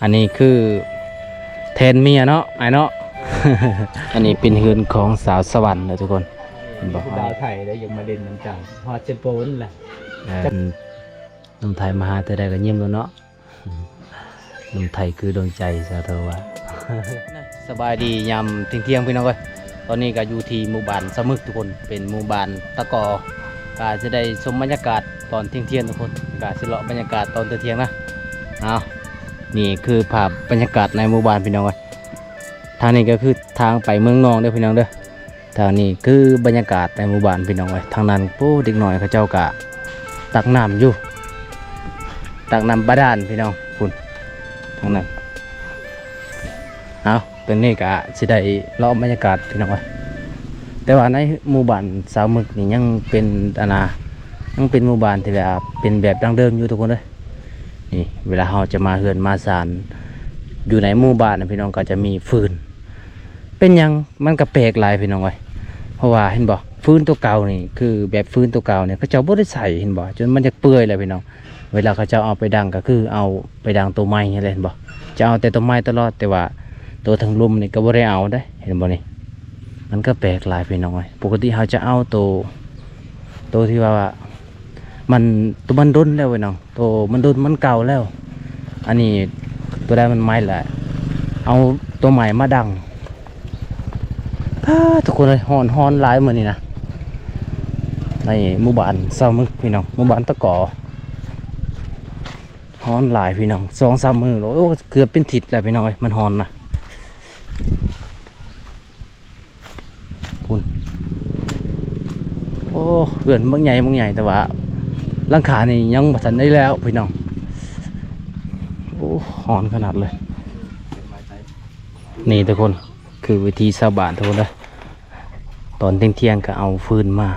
อันนี้คือแทนเมียเนาะไอ้เนาะ อันนี้เป็นเฮือนของสาวสวรรค์นะทุกคนบอก ดาวไทยได้ยังมาเด่นน้ำจังฮอตเชนโปนแหละ หนุ่มไทยมาหาแต่ใดก็เยี่ยมแล้วเนาะหนุ่มไทยคือดวงใจสาธุวะ สบายดียามเที่ยงพี่น้องเอ้ยตอนนี้ก็อยู่ที่หมู่บ้านสะมึกทุกคนเป็นหมู่บ้านตะกอก็จะได้ชมบรรยากาศตอนเที่ยงทุกคนก็สิเลาะบรรยากาศตอนเที่ยงนะเอานี่คือภาพบรรยากาศในหมู่บ้านพี่น้องเอ้ยทางนี้ก็คือทางไปเมืองนองเด้อพี่น้องเด้อทางนี้คือบรรยากาศในหมู่บ้านพี่น้องเอ้ยทางนั้นปู้เด็กหน่อยเขาเจ้ากะตักน้ำอยู่ตักน้ำบาดาลพี่น้องคุณทางนั้นเอาตอนนี้ก็สิได้เลาะบรรยากาศพี่น้องเอ้ยแต่ว่าในหมู่บ้านสาวมึกนี่ยังเป็นยังเป็นหมู่บ้านที่แบบเป็นแบบดั้งเดิมอยู่ทุกคนเลยนี่เวลาเราจะมาเฮือนมาศาลอยู่ในหมู่บ้านนะพี่น้องก็จะมีฟืนเป็นยังมันก็แปลกหลายพี่น้องเอ้ยเพราะว่าเห็นบ่ฟืนตัวเก่านี่คือแบบฟืนตัวเก่าเนี่ยเขาเจ้าบ่ได้ใส่เห็นบ่จนมันจะเปื่อยเลยพี่น้องเวลาเขาเจ้าเอาไปดังก็คือเอาไปดังตัวไม้นี่แหละเห็นบ่จะเอาแต่ตัวไม้ตลอดแต่ว่าตัวทางลมนี่ก็บ่ได้เอาได้เห็นบ่นี่มันก็แปลกหลายพี่น้องเอ้ยปกติเขาจะเอาตัวที่ว่ามันตัวมันด้นแล้วพี่น้องตัวมันด้นมันเก่าแล้วอันนี้ตัวได้มันไม้แหละเอาตัวใหม่มาดังทุกคนเลยฮอนหลายเหมือนนี่นะในหมู่บ้านสาวมึกพี่น้องหมู่บ้านตะกอฮอนหลายพี่น้อง2-3 มื้อโอ้เกือบเป็นทิศแล้วพี่น้องเอ้ยมันฮอนนะคุณโอ้เพื่อนบางใหญ่แต่ว่าหลังคานี่ยังบ่ทันได้แล้วพี่น้องโอ้ฮอนขนาดเลยนี่ทุกคนคือวิธีชาวบ้านทุกคนเลยตอนเที่ยงก็เอาฟืนมา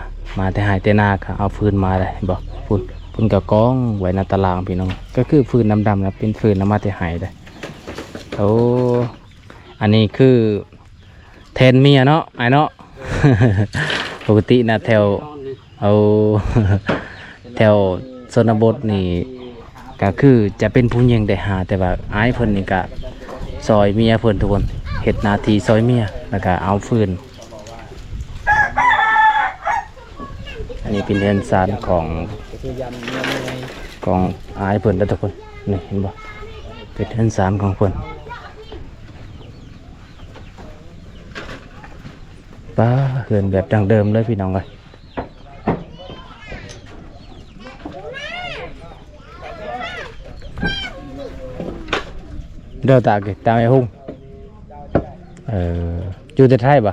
แต่หายแต่หน้าก็เอาฟืนมาเลยบอกฟืนกับกองไว้ในตารางพี่น้องก็คือฟืนดำๆนะเป็นฟืนน้ำมาแต่หายเลยโอ้อันนี้คือแทนเมียเนาะไอ้เนาะ ปกตินะแถวเอา แถวชนบทนี่ก็คือจะเป็นผู้หญิงได้หาแต่ว่าอ้ายเพิ่นนี่ก็ซอยเมียเพิ่นทุกคนเฮ็ดหน้าที่ซอยเมียแล้วก็เอาฟืนอันนี้เป็นเรือนซานของอ้ายเพิ่นแล้วทุกคนนี่เห็นบ่เป็นเรือนซานของเพิ่นป้าเรือนแบบดั้งเดิมเลยพี่น้องเอ้ยเดี๋ยวตาไอ้หุ่งอยู่แต่ไทยปะ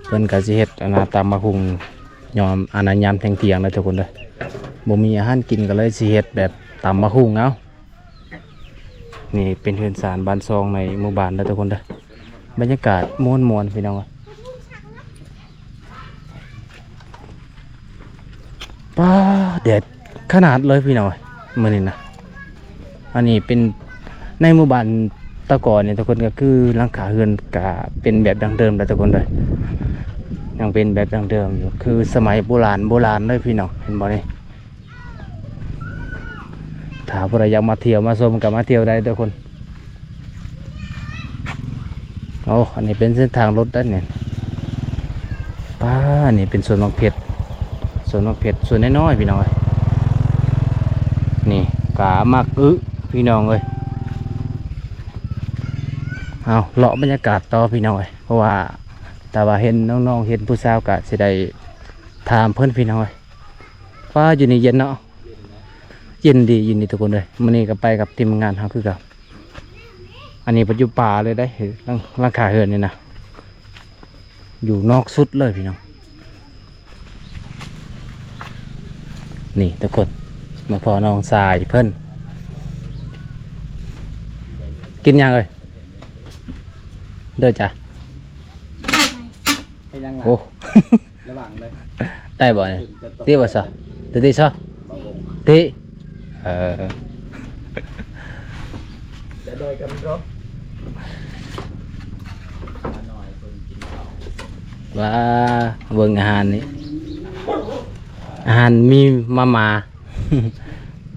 เพิ่นก็สิเฮ็ดอันน่ะตามมาหุงยอมอันนั้นยามเที่ยงๆนะทุกคนเด้อบ่มีอาหารกินก็เลยสิเฮ็ดแบบตามมาหุงเอานี่เป็นเฮือนศาลบ้านซองในหมู่บ้านนะทุกคนเด้อบรรยากาศม่วนๆพี่น้องป้าแดดขนาดเลยพี่น้องมื้อนี้นะอันนี้เป็นในหมู่บ้านตะกอนเนี่ยทุกคนก็คือหลังคาเรือนก็เป็นแบบดั้งเดิมแล้วทุกคนเลยยังเป็นแบบดั้งเดิมอยู่คือสมัยโบราณเลยพี่น้องเห็นบ่นี่ถ้าผู้ใดอยากมาเที่ยวมาชมก็มาเที่ยวได้ทุกคนโอ้อันนี้เป็นเส้นทางรถด้านเนี่ยป้านี่เป็นสวนมะเขือส่วนน้อยๆพี่น้องเลยนี่กามักพี่น้องเลยเอาเลาะบรรยากาศต่อพี่น้องเลยเพราะว่าแต่ว่าเห็นน้องๆเห็นผู้สาวกะสิได้ถามเพื่อนพี่น้องเลยว่าอยู่นี่เย็นเนาะเย็นดีทุกคนเลยมื้อนี้ก็ไปกับทีมงานเขาคือกับอันนี้ปัจจุบันเลยได้ร่างขาเหินนี่นะอยู่นอกสุดเลยพี่น้องนี่ทุกคนมาพอน้องสายเพิ่นกินยังเลยเด้อจ้ะโอ้ ระหว่างเลย ได้บ่เนี่ยตีบ่ซะตีซะตีจะโดยกันรบว่าเบิ่งอาหารนี่อาหารมีมา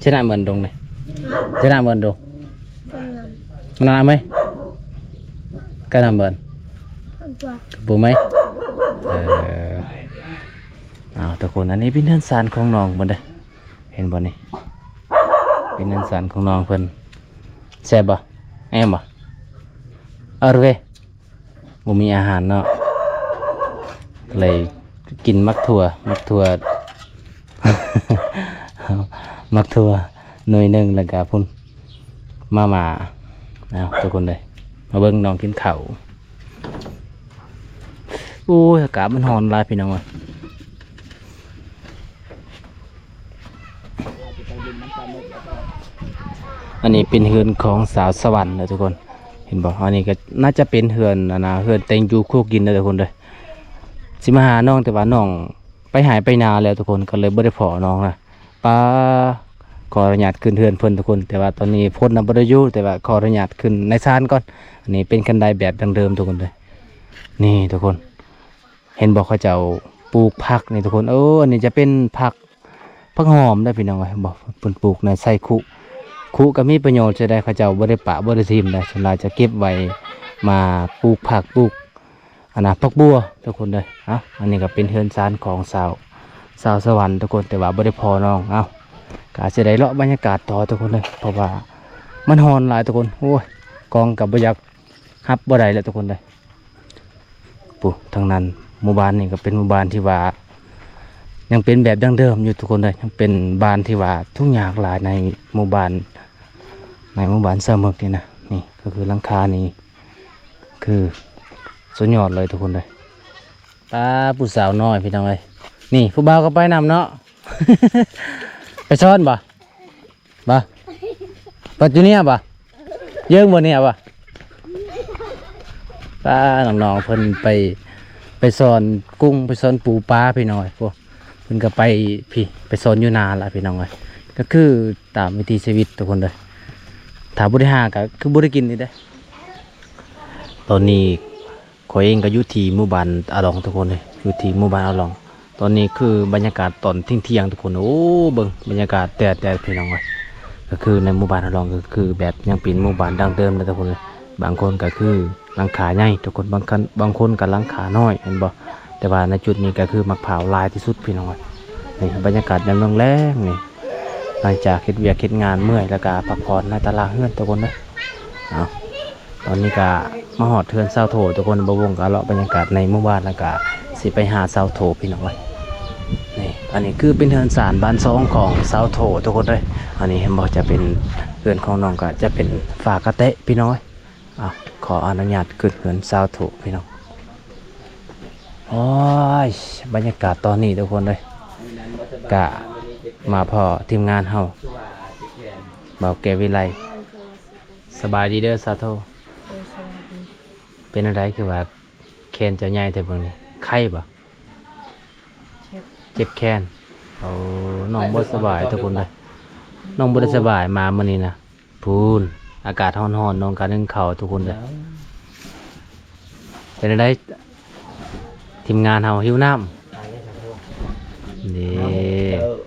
ชนะเหมือนดงเลยชนะเหมือนดง con làm มันนานไหมก็นานเหมือน con chuột ปูไหมเอาทุกคนอันนี้เป็นเนื้อสารของน้องบนเด้อเห็นบ่นี่เป็นเนื้อสารของน้องเพิ่นแซ่บบ่แอมบ่เอาเว้ยบ่มีอาหารเนาะก็เลยกินมักถั่ว มักถั่ว หน่วยหนึ่งแล้วก็พุ่นมาเอาทุกคนเลยมาเบิ่งน้องกินข้าวโอ้ยอากาศมันร้อนหลายพี่น้องเอ้ยอันนี้เป็นเฮือนของสาวสวรรค์นะทุกคนเห็นบอกอันนี้ก็น่าจะเป็นเฮือนนะเฮือนเต็งจูคู่กินนะทุกคนเลยสิมาหาน้องแต่ว่าน้องไปหายไปนานแล้วทุกคนก็เลยบ่ได้พอน้องนะป้าขออนุญาตขึ้นเฮือนเพิ่นทุกคน แต่ว่าตอนนี้พ้นนำบ่ได้อยู่แต่ว่าขออนุญาตขึ้นในศาลก่อนอันนี้เป็นคันไดแบบดังเดิมทุกคนเลยนี่ทุกคน เห็นบอกเขาจะเอาปลูกผักนี่ทุกคนอันนี้จะเป็นผักหอมได้พี่น้องไว้บอกเพิ่นปลูกในไส้คุก็มีประโยชน์จะได้เขาเจ้าบ่ได้ปะบ่ได้ทิ่มได้ส่วนเราจะเก็บไว้มาปลูกผักปลูกผักบัวทุกคนเลยอันนี้ก็เป็นเฮือนซานของสาวสวรรค์ทุกคนแต่ว่าบ่ได้พอน้องก็อาจจะได้เลาะบรรยากาศต่อทุกคนเลยเพราะว่ามันร้อนหลายทุกคนโอ้ยกองกับบ่อยากฮับบ่ได้แล้วทุกคนเลยปุ๊ทางนั้นหมู่บ้านนี่ก็เป็นหมู่บ้านที่ว่ายังเป็นแบบดั้งเดิมอยู่ทุกคนเลยยังเป็นบ้านที่ว่าทุกอย่างหลายในหมู่บ้านเสมึกนี่นะนี่ก็คือหลังคานี่คือสุดยอดเลยทุกคนเลยป้าผู้สาวน้อยพี่น้องเลยนี่ผู้บ่าวก็ไปนำเนาะ ไปซ้อนบ่ปัจจุบันบ่เยอะบ่เนี่ยบ่ป้าน้องๆเพิ่นไปสอนกุ้งไปสอนปูปลาพี่น้อยพวกเพิ่นก็ไปสอนอยู่นานละพี่น้องเลยก็คือตามวิถีชีวิตทุกคนเลยถ้าบ่ได้หาก็คือบ่ได้กินนี่เด้อตอนนี้ข้อยเองก็อยู่ที่หมู่บ้านอาหลองทุกคนเลยอยู่ที่หมู่บ้านอาหลองตอนนี้คือบรรยากาศตอนเที่ยงทุกคนโอ้เบิ่งบรรยากาศแต่พี่น้องเลยก็คือในหมู่บ้านอาหลองก็คือแบบยังเป็นหมู่บ้านดั้งเดิมเลยทุกคนเลยบางคนก็คือหลังคาใหญ่ทุกคนบางคนก็หลังคาน้อยเห็นบ่แต่ว่าในจุดนี้ก็คือมะพร้าวลายที่สุดพี่น้องเลยนี่บรรยากาศยามแลงๆนี่หลังจากเฮ็ดเวียกเฮ็ดงานเมื่อยแล้วก็พักผ่อนในตารางเฮือนทุกคนเลยตอนนี้ก็มาหอดเทือนเสาโถทุกคนบวงก็เลาะบรรยากาศในหมู่บ้านแล้วก็สิไปหาเสาโถพี่น้องเลยนี่อันนี้คือเป็นเทือนสารบ้านซองของเสาโถทุกคนเลยอันนี้เห็นบอกจะเป็นเทือนของน้องก็จะเป็นฝากระเตะพี่น้อยขออนุญาตขึ้นเทือนเสาโถพี่น้องโอ้ยบรรยากาศตอนนี้ทุกคนเลยกะมาพอทีมงานเฮาเบาแกวิไลสบายดีเด้อสาโท เป็นอะไรคือว่าแคนจะใหญ่แต่เบิ่งนี่ไข้บ่เจ็บแคนเอาน้องบ่สบายทุกคนเลยน้องบ่ได้สบายมามื้อนี้นะพูนอากาศร้อนๆน้องก็นึ่งข้าวทุกคนเลยเป็นอะไรทีมงานเฮาหิวน้ำนี่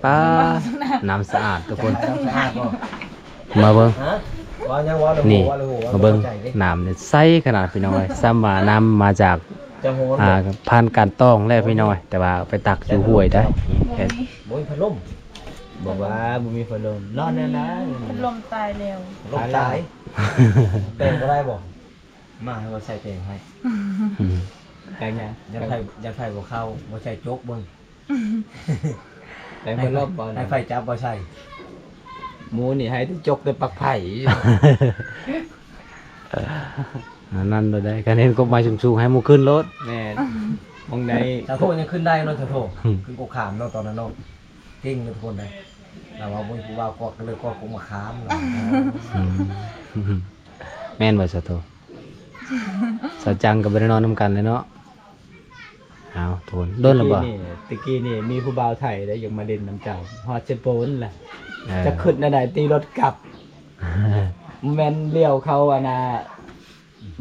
ป้าน้ำสะอาดทุกคนมาเบิ่งนี่มาเบิ่งน้ำเนี่ยใสขนาดพี่น้องเลยซ้ำว่าน้ำมาจากผ่านการต้องแล้วพี่น้อยแต่ว่าไปตักอยู่ห้วยได้เห็น บ่มีพัดลมบอกว่าบ่มีพัดลมนอนแน่นะ พัดลมตายแล้ว ลมตายแต่งก็ได้บ่มาให้ว่าใส่แต่งให้แต่งยังยังไฟบ่เข้าบ่ใส่โจกเบิ่งแต่งเพิ่นรอบก่อนให้ไฟจับบ่ใช่หมูนี่ให้ที่จกด้วยปักไผ่ นั่นเลยได้การเห็นก็มาสูงๆให้หมูขึ้นรถ แม่มองใดชาวโทยังขึ้นได้เนาะชาวโทขึ้นกกขามเนาะตอนนั้นเนาะเก่งเลยทุกคนเลยเราว่าบ่ผู้ว่าก็เลยก็คงมาค้ามเนาะ แม่นบ่สะโตสะจังกับบ่ได้นอนนำกันเลยเนาะเอาโทนโดนแล้วบ่ ตะกี้นี่มีผู้บ่าวไทยได้ยังมาเล่นน้ำเจ้าฮอดเชโปนแหละจะขึ้นอันใดตีรถกลับแม่นเลี้ยวเขา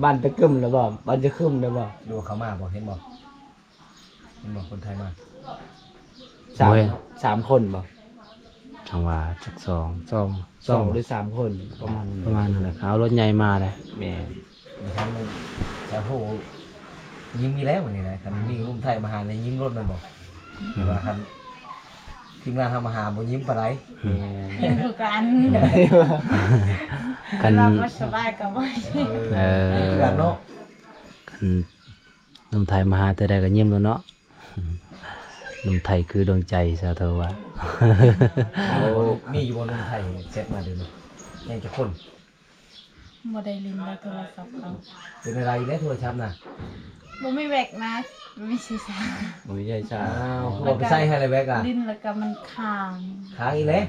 บ้านตะกึมหรือบ่บ้านจะคึมหรือบ่ดูเขามาบ่เห็นบ่คนไทยมาสามคนบ่ ทางว่าจักสอง สองหรือ3คนประมาณนั้น ประมาณนั้นแหละเอารถใหญ่มาเลย แม่ทางจะโหยิงมีแล้วนี่นะคันมีรุ่มไทยมาหาในยิงรถมันบ่แต่ว่าคันทีมงานทำมาหาบ่ยิ้มปานใด ยิงคือกัน กัน เราไม่สบายกับว่า กันเนาะ กันหนุ่มไทยมาหาแต่ใดก็ยิ้มแล้วเนาะหนุ่มไทยคือดวงใจสาธุว่า มีอยู่บนรุ่มไทยเซ็ตมาเดี๋ยวนี้ยังจะคน บ่ได้ลินได้โทรศัพท์เขา เป็นอะไรแล้วโทรศัพท์น่ะ บ่ไม่แบกนะไม่ใช่สา บ่มีใจชา อ้าวบ่ไปใส่ให้อะไรแบกอ่ะ ลินแล้วก็มันค้าง ค้างอีแล้ว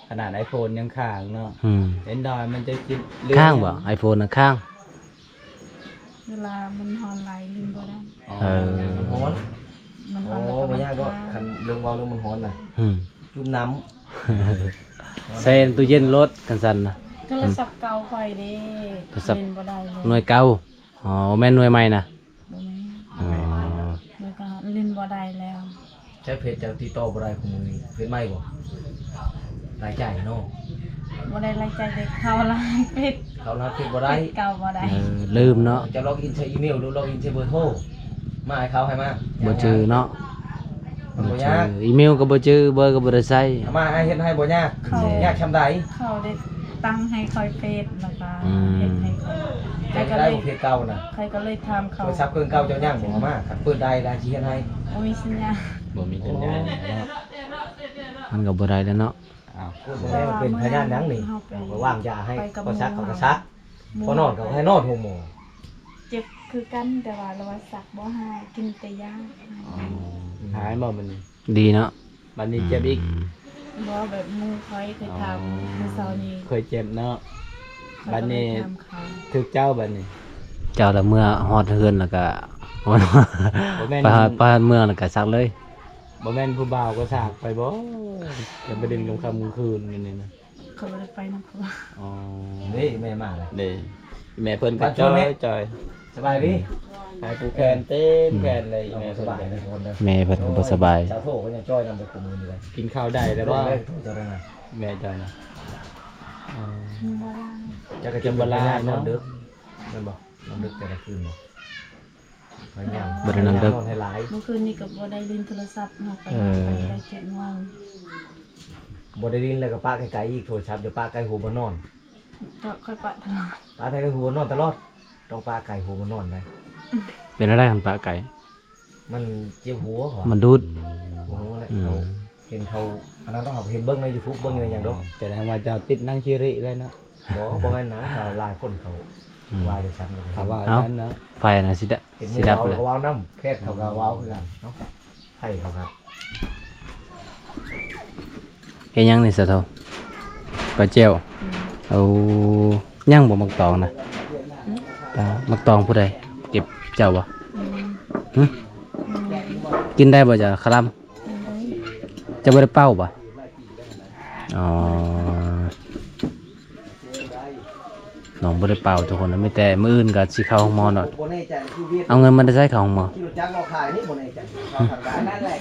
ขนาด iPhone ยังค้างเนาะ อืม Android มันจะคิด ข้างบ่ iPhone น่ะข้าง เวลามันฮอนไลน์ลินบ่ได้ เออ มันฮ้อน มันฮ โอ้ อนแล้วก็ บ่ มัน ยากก็ ค้าง คันเรื่องเว้าเรื่องมันฮ้อนน่ะ อืม จุ่มน้ำ ใส่ตู้เย็นรถกันสั่นนะ โทรศัพท์เก่าค่อยเด้ โทรศัพท์ ลินบ่ได้เลย หน่วยเก่าอ๋อแม่นหน่วยใหม่นะ บ่แม่น อ๋อ แล้วก็ลินบ่ได้แล้ว ใช้เพจจะติดต่อบ่ได้ของมือนี้เพจใหม่บ่รายจ่ายเนาะ บ่ได้รายใจเด็กเขาละปิด เขารับเพจบ่ได้ ปิดเก่าบ่ได้ เออลืมเนาะ จะล็อกอินใช้อีเมลหรือล็อกอินใช้เบอร์โทรมาให้เขาให้มา บ่จือเนาะ มัน บ่ บ่ จื ยาก ออีเมลก็บ่จือเบอร์ก็บ่ได้ใส่ เอามาให้เฮ็ดให้บ่ยากยากชำใด เขาได้ตั้งให้คอยเฟซแล้วก็ อืม เฮ็ดให้คอยใครก็ ได้ เลย บ่เพจเก่าน่ะ ใครก็เลยทำ โท เขา รศัพท์เครื่องเก่าเจ้าย่างบ่เอามาคันเปิดได้ได้สิเฮ็ดให้ บ่มีสัญญาณ บ่มีสัญญาณเนาะ มันก็บ่ได้แล้วเนาะ อ้าว พูดบ่ได้มันเป็นพยานหยังนี่ก็ว่างยาให้ก็ซักเขาก็ซักพอนอนก็ให้นอนหัวหมอ เจ็บคือกันแต่ว่าเราว่าสักบ่หายกินแต่ยา หายบ่มัน ดีเนาะ บัดนี้เจ็บอีก บ่แบบหมูคอยเคยทำเมื่อเช้านี้ เคยเจ็บเนาะ ข้อย บัดนี้ ก็เลยทำเขา ถึกเจ้าบัดนี้ เจ้าละเมื่อฮอดเฮือนแล้วก็ บ่แม่น ไปฮอดเมืองแล้วก็ซักเลย บ่แม่นผู้บ่าวก็สากไปบ่จะไปดึงกลางค่ำกลางคืนกันนี่นะ เขาบ่ได้ไปนำเขา อ๋อ นี่แม่มาเลย เด้แม่เพิ่นก็ บัดช่ จ วง อ นี้ ยจอย สบายดี หายผู้แขนเต็มแขนเลย เอา แม่ ส เพิ่น บายนะทุกคนนะ แม่เพิ่นก็บ่สบาย ชาวโทก็ยังจ้อยนำไปคุมมืออยู่เลย กินข้าวได้ แต่ แล้ว ว่า ว่า จะได้นะ แม่จอยนะอ๋อ บ่ได้ จะกระจำบลานอนดึกมันบอกนอนดึกแต่ละคืนบอกพยายาม บ่ได้นอนดึก นอนให้หลาย เมื่อคืนนี้ก็บ่ได้เล่นโทรศัพท์เนาะไป เออ ได้7 โมง บ่ได้ดินแล้วก็ป้าไกลๆอีกโทรศัพท์เดี๋ยวป้าไกลหูบ่นอน ก็ค่อยปะตลอด ป้าไกลหูบ่นอนตลอดต้องป้าไกลหูบ่นอนได้ เป็นอะไรกันปลาไก่ มันเจ็บหัวเหรอ มันดูด หัวเลย อืม เขาเห็นเขาอันนั้นต้องเอาเห็นเบิ้งใน YouTube เบิ้งในอย่างเดอก แต่ทางว่าเจ้าติดนั่งชิริเลยเนาะ บ่แม่นนะเขาหลายคนเขาวายเลยซ้ำเลย ถ้าว่า เอ้า นั้นเนาะ ไฟน่ะสิดะ เห็น สิ มือ ดับ เขา เลย ก็ว้าวน้ำแค่เขาก็ว้าวคือกันเนาะให้เขาครับ เฮ็ดหยังนี่สะเทาปลาเจียว เอาย่างบ่มักตองนะตามักตองผู้ใดเก็บเจ้าบ่หึกินได้บ่จ้ะคลำจะบ่ได้เป้าบ่อ๋อน้องบ่ได้เป่าทุกคนนะมีแต่มื้ออื่นก็สิเข้าห้องหมอหน่อย บ่แน่ใจชีวิต เอาเงินมาได้ใช้เข้าห้องหมอ ที่รู้จักเราขายนี่บ่แน่ใจเขาทำได้นั่นแหละ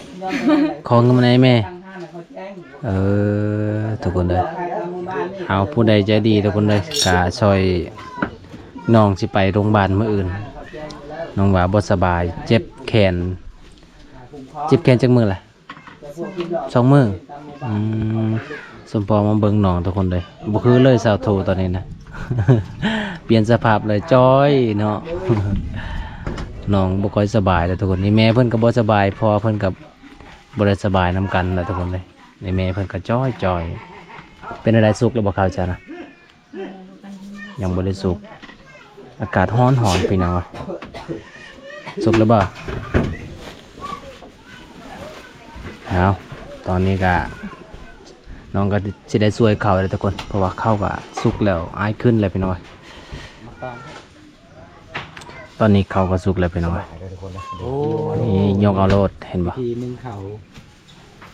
ขอเงินมาให้แม่ เออทุกคนเลยเอาผู้ใดใจดีทุกคนเลยกะซอยน้องสิไปโรงพยาบาลมื้ออื่นน้องว่าบ่สบาย เจ็บแขนจักมือล่ะ2 มื้อสมพอมาเบิ่งน้องทุกคนเลยบ่คือเลยสาวโทตอนนี้นะ เปลี่ยนสภาพเลยจ้อยเนาะ น้องบ่ค่อยสบายเลยทุกคนนี่แม่เพิ่นก็บ่สบายพ่อเพิ่นก็บ่ได้สบายนํกันแหละทุกคนเลยนี่แม่เพิ่นก็จ้อยเป็นอะไรสุกแล้วบ่เข้าใจนะยังบ่ได้สุกอากาศร้อนหอนพี่น้องวะสุกแล้วบ่เอาตอนนี้ก็น้องก็สิได้ช่วยเขาเลยทุกคนเพราะว่าเขาก็สุกแล้วอายขึ้นเลยพี่น้องวะตอนนี้เขาก็สุกแล้วพี่น้องวะ ทุกคนนะ โอ้ นี่ยกเอาโลดเห็นบ่ ทีนึงเขา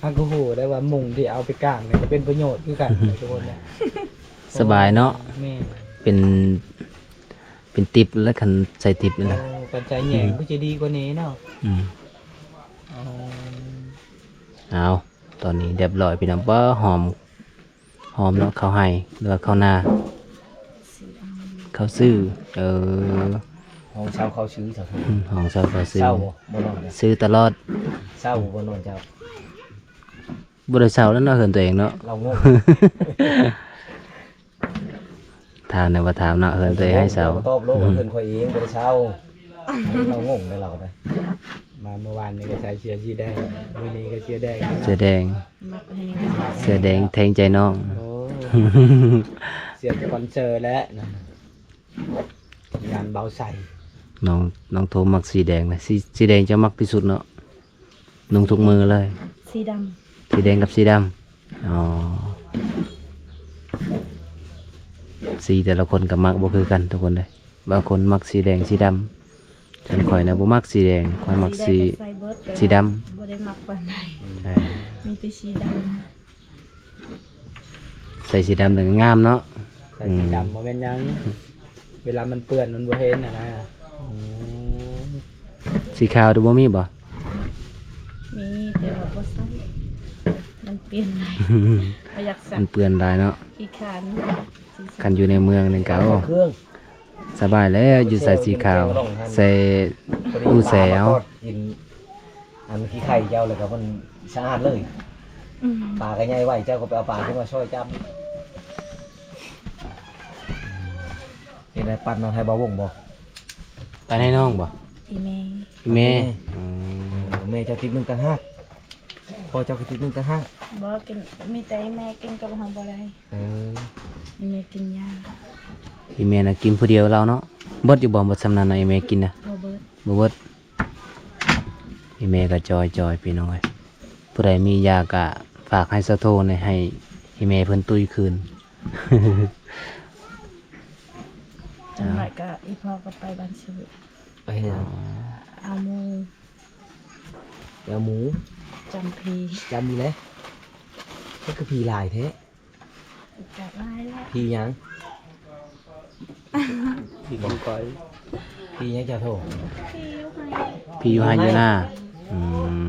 อันก็โหได้ว่ามุงที่เอาไปกางเนี่ยก็เป็นประโยชน์คือกันทุกคนเนี่ย สบายเนาะ แม่ เป็นติปแล้วคันใส่ติปนี่แหละ ปัจจัยแหย่งก็จะดีกว่านี้เนาะ อืม อ๋อ เอาตอนนี้เรียบร้อยพี่น้องบ่หอม อมเนาะข้าวไห้หรือว่าข้าวนาข้าวซื้อห้องเช่าเขาซื้อเถอะ ของเซาข้าวซื้อ เช่าบ่นอนเนี่ย ซื้อตลอด เช่าบ่นอนเจ้า บ่ได้เซาแล้วเนาะเหินตัวเองเนาะ เรางง ถามเนี่ยว่าถามเนาะเหินตัวเองให้เซา ตอบโลกเพิ่นค่อยเองบ่ได้เช่าเรางงในเราได้ มาเมื่อวานนี่ก็ใส่เสื้อสีแดงมื้อนี้ก็เสื้อแดง เสื้อแดง มักให้ เสื้อแดงแทงใจน้อง โอ้เสื้อสปอนเซอร์แล้วนั่นน่ะงานเบาใส่ น้องโทมักสีแดงนะสีแดงจะมักที่สุดเนาะนุ่งทุกมือเลย สีด สีแดงกับสีดำอ๋อสีแต่ละคนกับมักบ่คือกันทุกคนเลยบางคนมักสีแดงสีดำฉันข่อยนะบ่มักสีแดงข่อย ำ มักสี แดงก็ใส่เบิด สีด บ่ได้มักปานใด ำใช่ มีแต่สีด ใส่สีดำถึงงามเนาะ ใส่สีดำบ่แม่นหยัง เวลามันเปื้อนมันบ่เห็นนะอืม สีขาวดูบ่มีบ่ ำมีแต่ว่าบ่ใส่มันเปลี่ยนไปบ่อยากใส่ มันเปื้อนได้เนาะ ขี้ขานสี กันอยู่ในเมืองนึงก็โอ้ เครื่อง สบายแล้วอยู่ใส่สีขาวใส่อูแสว กินอันขี้ไข่เจ้าเลยก็มันสะอาดเลย อืม ปลาก็ใหญ่ไว้เจ้าก็ไปเอาปลาขึ้นมาช่วยจับเห็นได้ปัดมาให้บ่าวงบ่ ไปให้น้องบ่ อีแม่ พี่แม่ แม่เจ้าติด1ต่างหากพ่อเจ้าก็ติด1ต่างหาก บ่กินมีแต่อีแม่กินกับเฮาบ่ได้ เออ อีแม่กินยา พี่แม่น่ะกินผู้เดียวเราเนาะเบิดอยู่บ่หมดสำนันน่ะไอ้แม่กินน่ะ บ่เบิด บ่เบิดพี่แม่ก็จอยพี่น้องเอ้ยผู้ใดมียากะฝากให้สะโทนให้พี่แม่เพิ่นตุ้ยคืน จังหวัดก็อีพ่อก็ไปบ้านชื่อ ไปเฮ็ดหยัง เอาหมู เดี๋ยวหมู จำพี จำอยู่เลยก็คือพีลายแท้ จับไล่แล้ว พีหยัง พี่กินก้อย พีหยังเจ้าโทษ พี่อยู่ให้ พี่อยู่ให้อยู่หน้าอืม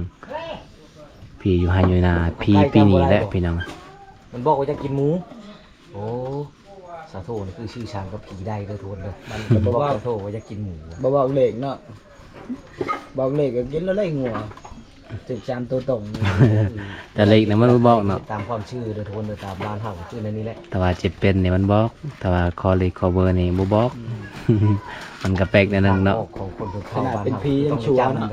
พี่อยู่ให้อยู่หน้าพี่ปีนี้แหละพี่น้อง มันบอกว่าจะกินหมูโอ้สาโทนี่คือชื่อช้างกับผีได้เลยทุกคนเลยมันก็บอกสาโทว่าจะกินหมู บ่บอกเลขเนาะบอกเลขก็กินแล้วได้งัวถึงจามตัวตรงนี่ แต่เล็กนะมันบ่บอกเนาะ ตามความชื่อเลยทุกคนเลยตามร้านเฮาชื่อนั่นนี่แหละ แต่ว่าเจ็บเป็นนี่มันบอกแต่ว่าคอเล็กคอเบอร์นี่บ่บอก มันก็แปลกแนวนึงเนาะ ของคน ขนาดเป็นผียังชัวร์เนาะ